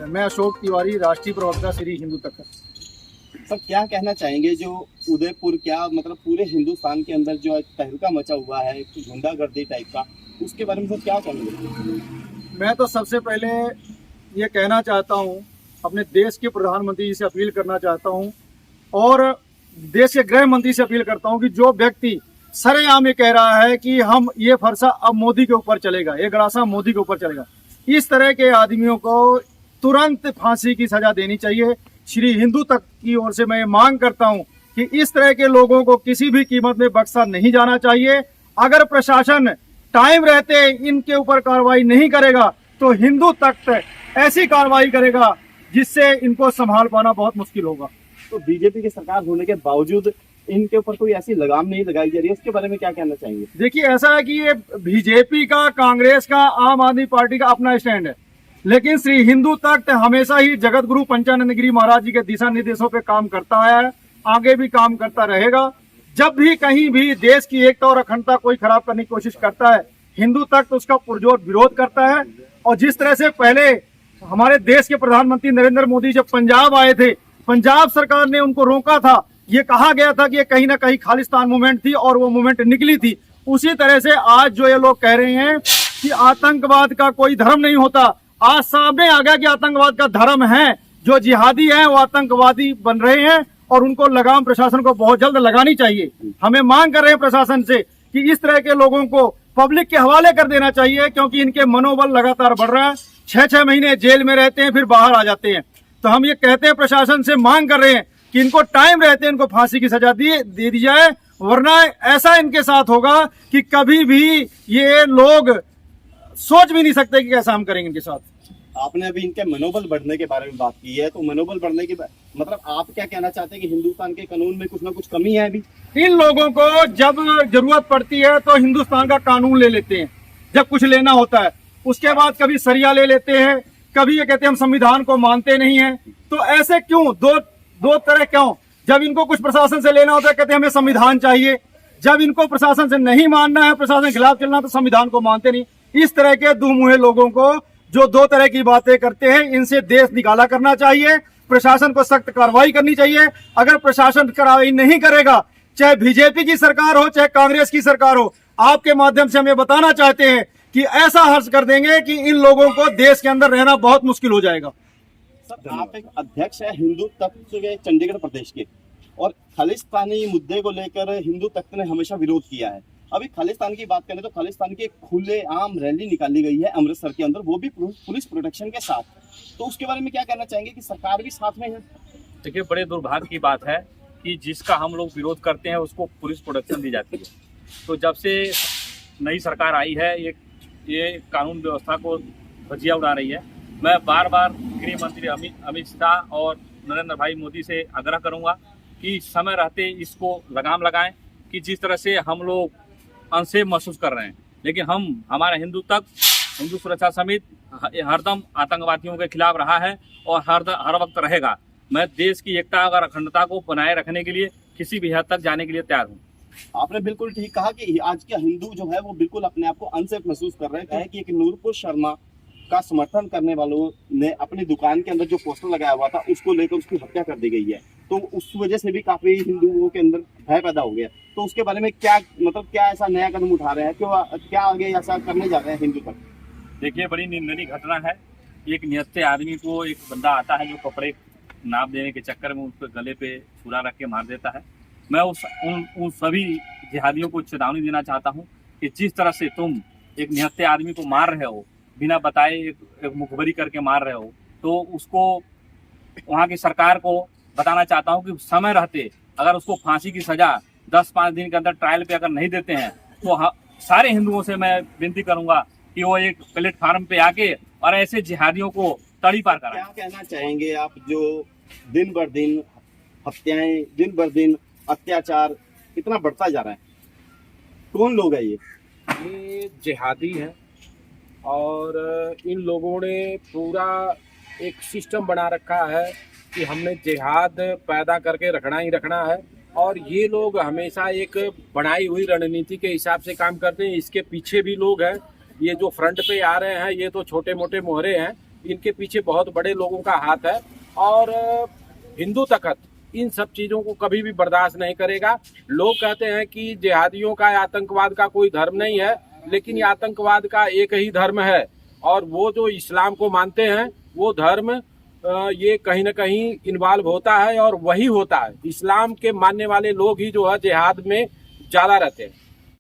मैं अशोक तिवारी, राष्ट्रीय प्रवक्ता श्री हिंदू तक। सर क्या कहना चाहेंगे जो उदयपुर क्या मतलब पूरे हिंदुस्तान के अंदर जो तहलका मचा हुआ है गुंडागर्दी टाइप का, उसके बारे में सर क्या कहेंगे? मैं तो सबसे पहले ये कहना चाहता हूँ, अपने देश के प्रधानमंत्री जी से अपील करना चाहता हूँ और देश के गृह मंत्री से अपील करता हूँ कि जो व्यक्ति सरेआम ये कह रहा है कि हम ये फरसा अब मोदी के ऊपर चलेगा, ये गड़ासा मोदी के ऊपर चलेगा, इस तरह के आदमियों को तुरंत फांसी की सजा देनी चाहिए। श्री हिंदू तक की ओर से मैं मांग करता हूं कि इस तरह के लोगों को किसी भी कीमत में बख्शा नहीं जाना चाहिए। अगर प्रशासन टाइम रहते इनके ऊपर कार्रवाई नहीं करेगा तो हिंदू तक ऐसी कार्रवाई करेगा जिससे इनको संभाल पाना बहुत मुश्किल होगा। तो बीजेपी की सरकार होने के बावजूद इनके ऊपर कोई ऐसी लगाम नहीं लगाई जा रही है, उसके बारे में क्या कहना चाहेंगे? देखिए, ऐसा है कि ये बीजेपी का, कांग्रेस का, आम आदमी पार्टी का अपना स्टैंड है, लेकिन श्री हिंदू तख्त हमेशा ही जगत गुरु पंचानंद गिरी महाराज जी के दिशा निर्देशों पे काम करता है, आगे भी काम करता रहेगा। जब भी कहीं भी देश की एकता और अखंडता कोई खराब करने की कोशिश करता है, हिंदू तख्त उसका पुरजोर विरोध करता है। और जिस तरह से पहले हमारे देश के प्रधानमंत्री नरेंद्र मोदी जब पंजाब आए थे, पंजाब सरकार ने उनको रोका था, ये कहा गया था कि ये कहीं ना कहीं खालिस्तान मूवमेंट थी और वो मूवमेंट निकली थी। उसी तरह से आज जो ये लोग कह रहे हैं कि आतंकवाद का कोई धर्म नहीं होता, आज सामने आ गया कि आतंकवाद का धर्म है। जो जिहादी हैं वो आतंकवादी बन रहे हैं और उनको लगाम प्रशासन को बहुत जल्द लगानी चाहिए। हमें मांग कर रहे हैं प्रशासन से कि इस तरह के लोगों को पब्लिक के हवाले कर देना चाहिए, क्योंकि इनके मनोबल लगातार बढ़ रहा है। 6-6 महीने जेल में रहते हैं, फिर बाहर आ जाते हैं। तो हम ये कहते हैं, प्रशासन से मांग कर रहे हैं कि इनको टाइम रहते इनको फांसी की सजा दे दी जाए, वरना ऐसा इनके साथ होगा कि कभी भी ये लोग सोच भी नहीं सकते कि कैसा हम करेंगे इनके साथ। आपने अभी इनके मनोबल बढ़ने के बारे में बात की है, तो मनोबल बढ़ने के मतलब आप क्या कहना चाहते हैं कि हिंदुस्तान के कानून में कुछ ना कुछ कमी है अभी? इन लोगों को जब जरूरत पड़ती है तो हिंदुस्तान का कानून ले लेते हैं, जब कुछ लेना होता है। उसके बाद कभी सरिया ले लेते हैं, कभी ये कहते हैं हम संविधान को मानते नहीं है। तो ऐसे क्यों दो तरह क्यों? जब इनको कुछ प्रशासन से लेना होता है कहते हैं हमें संविधान चाहिए, जब इनको प्रशासन से नहीं मानना है, प्रशासन के खिलाफ चलना, तो संविधान को मानते नहीं। इस तरह के दुमुहे लोगों को जो दो तरह की बातें करते हैं, इनसे देश निकाला करना चाहिए। प्रशासन को सख्त कार्रवाई करनी चाहिए। अगर प्रशासन कार्रवाई नहीं करेगा, चाहे बीजेपी की सरकार हो चाहे कांग्रेस की सरकार हो, आपके माध्यम से हम ये बताना चाहते हैं कि ऐसा हर्ष कर देंगे कि इन लोगों को देश के अंदर रहना बहुत मुश्किल हो जाएगा। सर आप एक अध्यक्ष है हिंदू तख्त के चंडीगढ़ प्रदेश के, और खालिस्तानी मुद्दे को लेकर हिंदू तख्त ने हमेशा विरोध किया है। अभी खालिस्तान की बात करें तो खालिस्तान की एक खुले आम रैली निकाली गई है अमृतसर के अंदर, वो भी पुलिस प्रोटेक्शन के साथ। तो उसके बारे में क्या कहना चाहेंगे कि सरकार भी साथ में है? देखिए, बड़े दुर्भाग्य की बात है कि जिसका हम लोग विरोध करते हैं उसको पुलिस प्रोटेक्शन दी जाती है। तो जब से नई सरकार आई है, ये कानून व्यवस्था को धज्जियां उड़ा रही है। मैं बार बार गृह मंत्री अमित शाह और नरेंद्र भाई मोदी से आग्रह करूंगा कि समय रहते इसको लगाम लगाएं, कि जिस तरह से हम लोग अनसेफ महसूस कर रहे हैं, लेकिन हमारा हिंदू सुरक्षा समिति हरदम आतंकवादियों के खिलाफ रहा है और हर वक्त रहेगा। मैं देश की एकता और अखंडता को बनाए रखने के लिए किसी भी हद तक जाने के लिए तैयार हूँ। आपने बिल्कुल ठीक कहा कि आज के हिंदू जो है वो बिल्कुल अपने आप को अनसेफ महसूस कर रहे हैं कि एक नूरपुर शर्मा का समर्थन करने वालों ने अपनी दुकान के अंदर जो पोस्टर लगाया हुआ था उसको लेकर उसकी हत्या कर दी गई है। तो उस वजह से भी काफी हिंदुओं के अंदर भय पैदा हो गया। तो उसके बारे में क्या ऐसा नया कदम उठा रहे हैं, क्या आगे ऐसा करने जा रहे हैं हिंदू तक? देखिए, बड़ी निंदनीय घटना है। एक निहत्थे आदमी को एक बंदा आता है जो कपड़े नाप देने के चक्कर में उसके गले पे छुरा रख के मार देता है। मैं उन सभी जिहादियों को चेतावनी देना चाहता हूँ कि जिस तरह से तुम एक निहत्थे आदमी को मार रहे हो, बिना बताए एक मुखबरी करके मार रहे हो, तो उसको वहाँ की सरकार को बताना चाहता हूँ कि समय रहते अगर उसको फांसी की सजा 10-5 दिन के अंदर ट्रायल पे अगर नहीं देते हैं तो सारे हिंदुओं से मैं विनती करूंगा कि वो एक प्लेटफार्म पे आके और ऐसे जिहादियों को तड़ी पार कराएं। क्या कहना चाहेंगे आप, जो दिन बर दिन हत्याएं, दिन बर दिन अत्याचार इतना बढ़ता जा रहा है, कौन लोग है ये जिहादी हैं और इन लोगों ने पूरा एक सिस्टम बना रखा है कि हमने जिहाद पैदा करके रखना ही रखना है, और ये लोग हमेशा एक बनाई हुई रणनीति के हिसाब से काम करते हैं। इसके पीछे भी लोग हैं, ये जो फ्रंट पे आ रहे हैं ये तो छोटे मोटे मोहरे हैं, इनके पीछे बहुत बड़े लोगों का हाथ है। और हिंदू तखत इन सब चीज़ों को कभी भी बर्दाश्त नहीं करेगा। लोग कहते हैं कि जिहादियों का या आतंकवाद का कोई धर्म नहीं है, लेकिन ये आतंकवाद का एक ही धर्म है, और वो जो इस्लाम को मानते हैं वो धर्म ये कहीं ना कहीं इन्वॉल्व होता है, और वही होता है। इस्लाम के मानने वाले लोग ही जो है जिहाद में ज़्यादा रहते हैं।